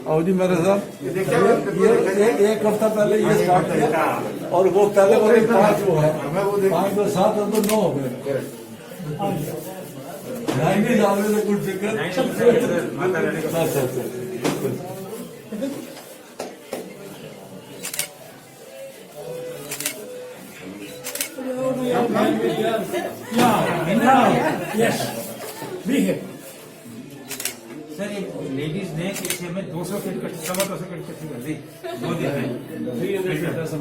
आओ जी मेरे साथ। ये एक हफ्ता पहले ये स्टार्ट किया और वो पहले वाले 5 वो है 5 और 7 और 9 हो गए। 90 डाल में कुछ दिक्कत। अच्छा यस भी है सर। एक लेडीज ने पीछे में 200 फीट का 200 फीट कट्टी कर दी 2 दिन में 300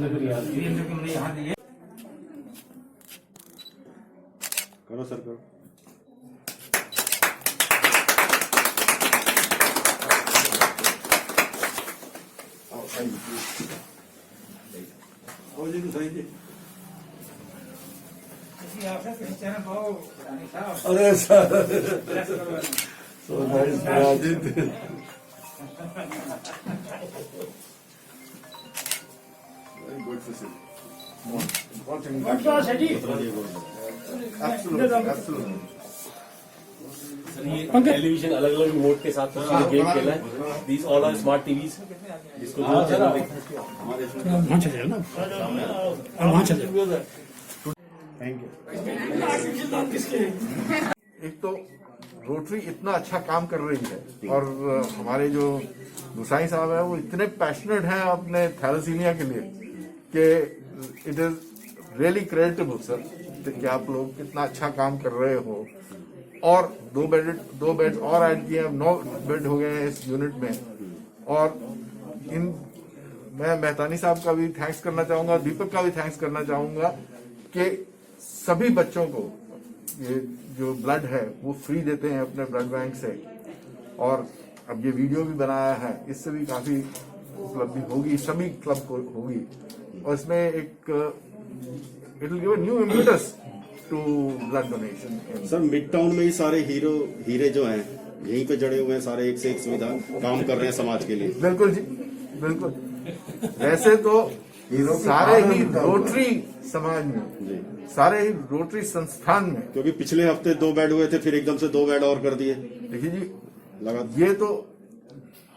को यहाँ दिए। करो सर करो। अरे sir so nice Ajit. Very good facility. What class है जी? Absolutely. टेलीविजन अलग अलग रिमोट के साथ गेम खेला है। These all are smart TVs जिसको जो चैनल देखना वहाँ चले जाओ ना, वहाँ चले जाओ। Thank you. एक तो रोटरी इतना अच्छा काम कर रही है और हमारे जो गुसाई साहब है वो इतने पैशनेट हैं अपने थैलेसीमिया के लिए कि it is really creditable sir कि आप लोग कितना अच्छा काम कर रहे हो। और 2 बेड और ऐड किए, 9 बेड हो गए हैं इस यूनिट में। और मैं मेहतानी साहब का भी थैंक्स करना चाहूंगा, दीपक का भी थैंक्स करना चाहूंगा कि सभी बच्चों को ये जो ब्लड है वो फ्री देते हैं अपने ब्लड बैंक से। और अब ये वीडियो भी बनाया है, इससे भी काफी उपलब्धि होगी, सभी क्लब को होगी। और इसमें एक it will give a new impetus to blood donation. Sir mid town में ही सारे हीरे जो हैं यहीं पे जड़े हुए हैं, सारे एक से एक सुविधा काम कर रहे हैं समाज के लिए। बिल्कुल जी बिल्कुल। वैसे तो सारे ही रोटरी समाज में, सारे ही रोटरी संस्थान में, क्योंकि पिछले हफ्ते 2 बेड हुए थे, फिर एकदम से 2 बेड और कर दिए। देखिए जी लगा ये तो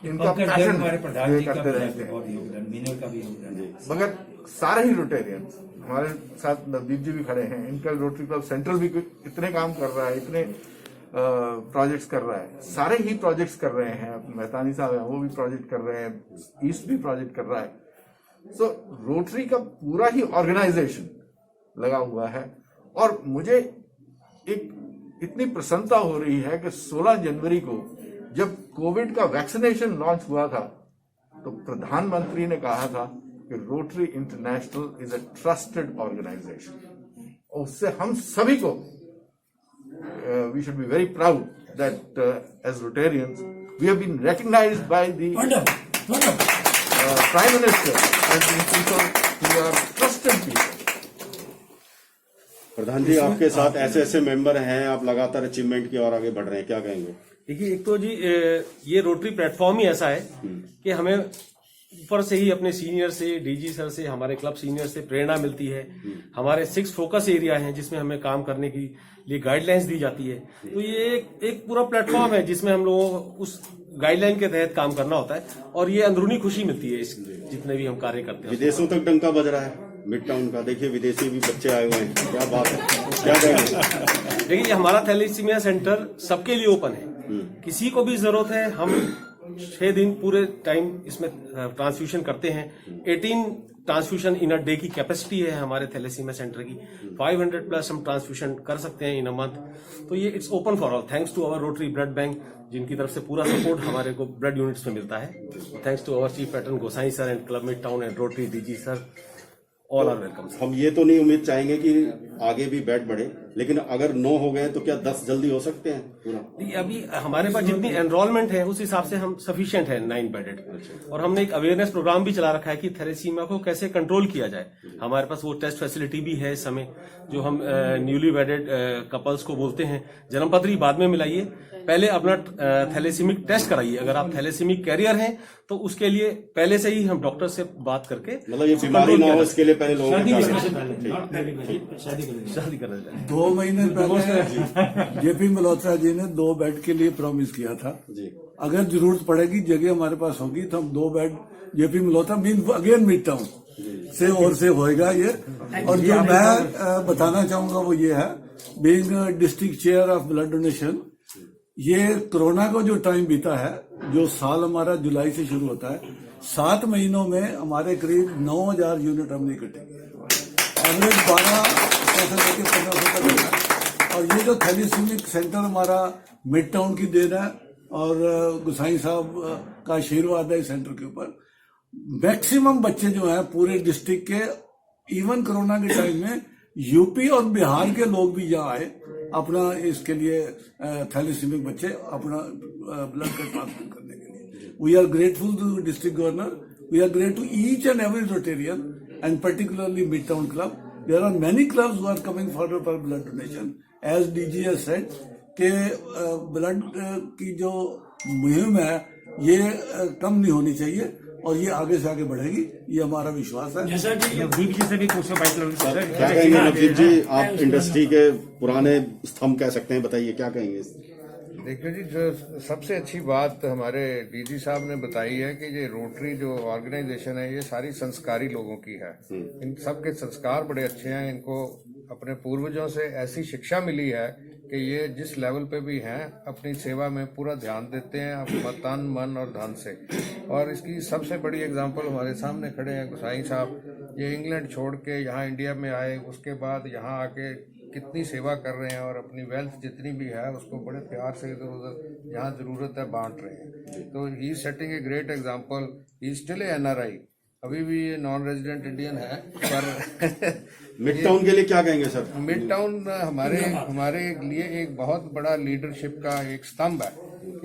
इनका पैशन हमारे प्रधान ये जी का करते रहते हैं। बहुत योगदान, मीनल का भी योगदान है। मगर सारे ही रोटेरियंस हमारे साथ नवदीप जी भी खड़े हैं, इनका रोटरी क्लब सेंट्रल भी इतने काम कर रहा है, इतने प्रोजेक्ट्स कर रहा है, सारे ही प्रोजेक्ट्स कर रहे हैं। मेहतानी साहब हैं वो भी प्रोजेक्ट कर रहे हैं, ईस्ट भी प्रोजेक्ट कर रहा है। सो रोटरी का पूरा ही ऑर्गेनाइजेशन लगा हुआ है। और मुझे एक इतनी प्रसन्नता हो रही है कि 16 जनवरी को जब कोविड का वैक्सीनेशन लॉन्च हुआ था तो प्रधानमंत्री ने कहा था कि Rotary International is a trusted organisation. और उससे हम सभी को we should be very proud that as Rotarians we have been recognised by the prime minister as people who are trusted people. प्रधान जी आपके साथ ऐसे मेंबर हैं, आप लगातार अचीवमेंट की ओर आगे बढ़ रहे हैं, क्या कहेंगे? देखिए, एक तो जी ये रोटरी प्लेटफॉर्म ही ऐसा है कि हमें ऊपर से ही अपने सीनियर से, डीजी सर से, हमारे क्लब सीनियर से प्रेरणा मिलती है। हमारे 6 फोकस एरिया हैं जिसमें हमें काम करने के लिए गाइडलाइंस दी जाती है। तो ये एक पूरा प्लेटफॉर्म है जिसमें हम लोगों को उस गाइडलाइन के तहत काम करना होता है और ये अंदरूनी खुशी मिलती है इस जितने भी हम कार्य करते हैं। विदेशों तक डंका बज रहा है मिड टाउन का, देखिए विदेशी भी बच्चे आए हुए हैं, क्या बात है, क्या कहेंगे? देखिए, हमारा थैलेसीमिया सेंटर सबके लिए ओपन है। किसी को भी जरूरत है, हम 6 दिन पूरे टाइम इसमें ट्रांसफ्यूशन करते हैं। 18 ट्रांसफ्यूशन इन अ डे की कैपेसिटी है हमारे थैलेसीमिया सेंटर की। 500 प्लस हम ट्रांसफ्यूशन कर सकते हैं इन अ मंथ। तो ये it's open for all, thanks to our Rotary blood bank जिनकी तरफ से पूरा सपोर्ट हमारे को ब्लड यूनिट्स में मिलता है। Thanks to our chief patron Gosai sir and club mid town and Rotary DG sir, all are welcome. हम ये तो नहीं उम्मीद चाहेंगे कि आगे भी बेड बढ़े, लेकिन अगर 9 हो गए तो क्या 10 जल्दी हो सकते हैं पूरा? अभी हमारे पास जितनी एनरोलमेंट है उस हिसाब से हम सफिशिएंट है 9 बेडेड। और हमने एक अवेयरनेस प्रोग्राम भी चला रखा है कि थैलेसीमिया को कैसे कंट्रोल किया जाए। हमारे पास वो टेस्ट फैसिलिटी भी है इस समय, जो हम न्यूली वेडेड कपल्स को बोलते हैं, जन्मपत्री बाद में मिलाइए, पहले अपना थैलेसीमिक टेस्ट कराइए। अगर आप थैलेसीमिक कैरियर हैं तो उसके लिए पहले से ही हम डॉक्टर से बात करके मतलब ये बीमारी ना हो इसके लिए पहले लोगों शादी को करने से पहले, not पहले पहले, शादी करने से शादी करना चाहिए। 2 महीने पहले जेपी मल्होत्रा जी ने 2 बेड के लिए प्रॉमिस किया था। जी अगर जरूरत पड़ेगी, जगह हमारे पास होगी तो हम 2 bed JP Malhotra mean again mid town से और से होएगा ये। और जो मैं बताना चाहूंगा वो ये है, being district chair of blood donation, ये कोरोना का जो टाइम बीता है, जो साल हमारा जुलाई से शुरू होता है, 7 महीनों में हमारे करीब 9000 यूनिट हमने इकट्ठे किए, एवरेज 1200 से लेकर 1500 तक है। और ये जो थैलेसीमिक सेंटर हमारा मिड टाउन की देन है और गुसाई साहब का आशीर्वाद है इस सेंटर के ऊपर। मैक्सिमम बच्चे जो हैं पूरे डिस्ट्रिक्ट के, इवन कोरोना के टाइम में यूपी और बिहार के लोग भी यहाँ आए अपना इसके लिए, थैलेसीमिक बच्चे अपना ब्लड का ट्रांसप्लांट करने के लिए। We are grateful to district governor, we are great to each and every Rotarian and particularly mid town club. There are many clubs who are coming forward for blood donation. As DG has said कि blood की जो मुहिम है ये कम नहीं होनी चाहिए और ये आगे से आगे बढ़ेगी, ये हमारा विश्वास है। जैसा कि नवदीप जी से भी पूछो बाइक सर, क्या कहेंगे नवदीप जी? आप इंडस्ट्री के पुराने स्तंभ कह सकते हैं, बताइए क्या कहेंगे? देखिए जी, जो सबसे अच्छी बात हमारे डीजी साहब ने बताई है कि ये रोटरी जो ऑर्गेनाइजेशन है ये सारी संस्कारी लोगों की है। इन सब के संस्कार बड़े अच्छे हैं। इनको अपने पूर्वजों से ऐसी शिक्षा मिली है कि ये जिस लेवल पे भी हैं अपनी सेवा में पूरा ध्यान देते हैं, अपना तन मन और धन से। और इसकी सबसे बड़ी एग्जांपल हमारे सामने खड़े हैं गुसाई साहब। ये इंग्लैंड छोड़ के यहाँ इंडिया में आए, उसके बाद यहाँ आके कितनी सेवा कर रहे हैं और अपनी वेल्थ जितनी भी है उसको बड़े प्यार से इधर उधर जहाँ जरूरत है बांट रहे हैं। तो he setting a great example. He still a NRI, अभी भी ये नॉन रेजिडेंट इंडियन है। पर मिड टाउन के लिए क्या कहेंगे सर? मिड टाउन हमारे लिए एक बहुत बड़ा लीडरशिप का एक स्तंभ है।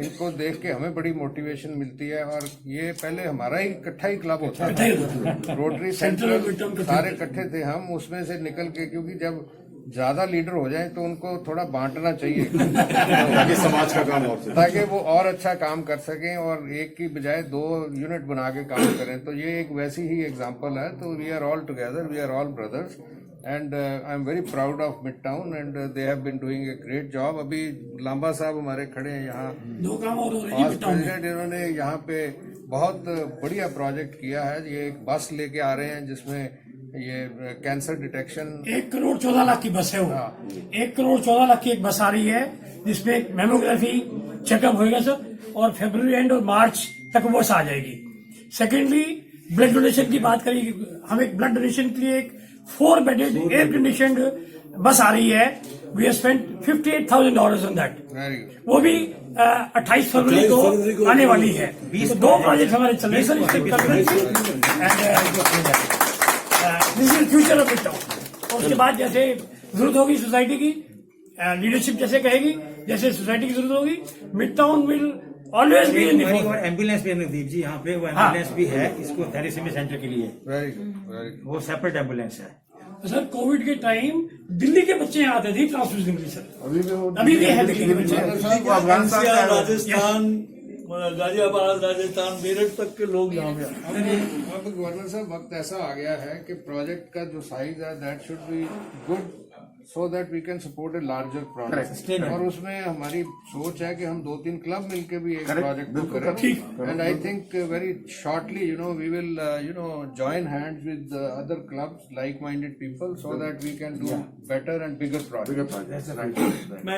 इनको देख के हमें बड़ी मोटिवेशन मिलती है। और ये पहले हमारा ही इकट्ठा ही क्लब होता था, रोटरी सेंट्रल, सारे इकट्ठे थे हम। उसमें से निकल के, क्योंकि जब ज्यादा लीडर हो जाए तो उनको थोड़ा बांटना चाहिए ताकि समाज का काम और ताकि वो और अच्छा काम कर सकें और एक की बजाय 2 यूनिट बना के काम करें। तो ये एक वैसी ही एग्जांपल है। तो we are all together, we are all brothers and I am very proud of mid town and they have been doing a great job. अभी लांबा साहब हमारे खड़े हैं यहाँ, 2 काम और हो रहे हैं मिड टाउन में। प्रेसिडेंट, इन्होंने यहाँ पे बहुत बढ़िया प्रोजेक्ट किया है। ये एक बस लेके आ रहे हैं जिसमें ये कैंसर डिटेक्शन, 1 करोड़ 14 लाख की बस है वो। 1 करोड़ 14 लाख की एक बस आ रही है जिसमें मेमोग्राफी चेकअप होएगा सर, और फरवरी एंड और मार्च तक वो बस आ जाएगी। सेकेंडली, ब्लड डोनेशन की बात करेंगे, हम एक ब्लड डोनेशन के लिए एक 4 बेडेड एयर कंडीशनड बस आ रही है। We have spent $58,000 on that. वो भी 28 फरवरी को आने वाली है। 2 प्रोजेक्ट हमारे चल रहे हैं this is future of mid town. और उसके बाद जैसे जरूरत होगी सोसाइटी की, लीडरशिप जैसे कहेगी, जैसे सोसाइटी की जरूरत होगी, mid town will always be in the forefront. Ambulance भी है नवदीप जी यहाँ पे, वो एम्बुलेंस भी है इसको थैलेसीमिया सेंटर के लिए। Very good. वो सेपरेट एम्बुलेंस है। तो सर कोविड के टाइम दिल्ली के बच्चे यहाँ आते थे ट्रांसफ्यूजन के लिए सर, अभी भी है दिल्ली के बच्चे। एनसीआर, राजस्थान, गाजियाबाद, राजस्थान, मेरठ तक के लोग यहाँ पे अब गवर्नर साहब वक्त ऐसा आ गया है कि प्रोजेक्ट का जो साइज है that should be good so that we can support a larger project. और उसमें हमारी सोच है कि हम 2-3 क्लब मिलके भी एक प्रोजेक्ट को करें। And I think very shortly we will join hands with other clubs, like minded people, so that we can do better and bigger project.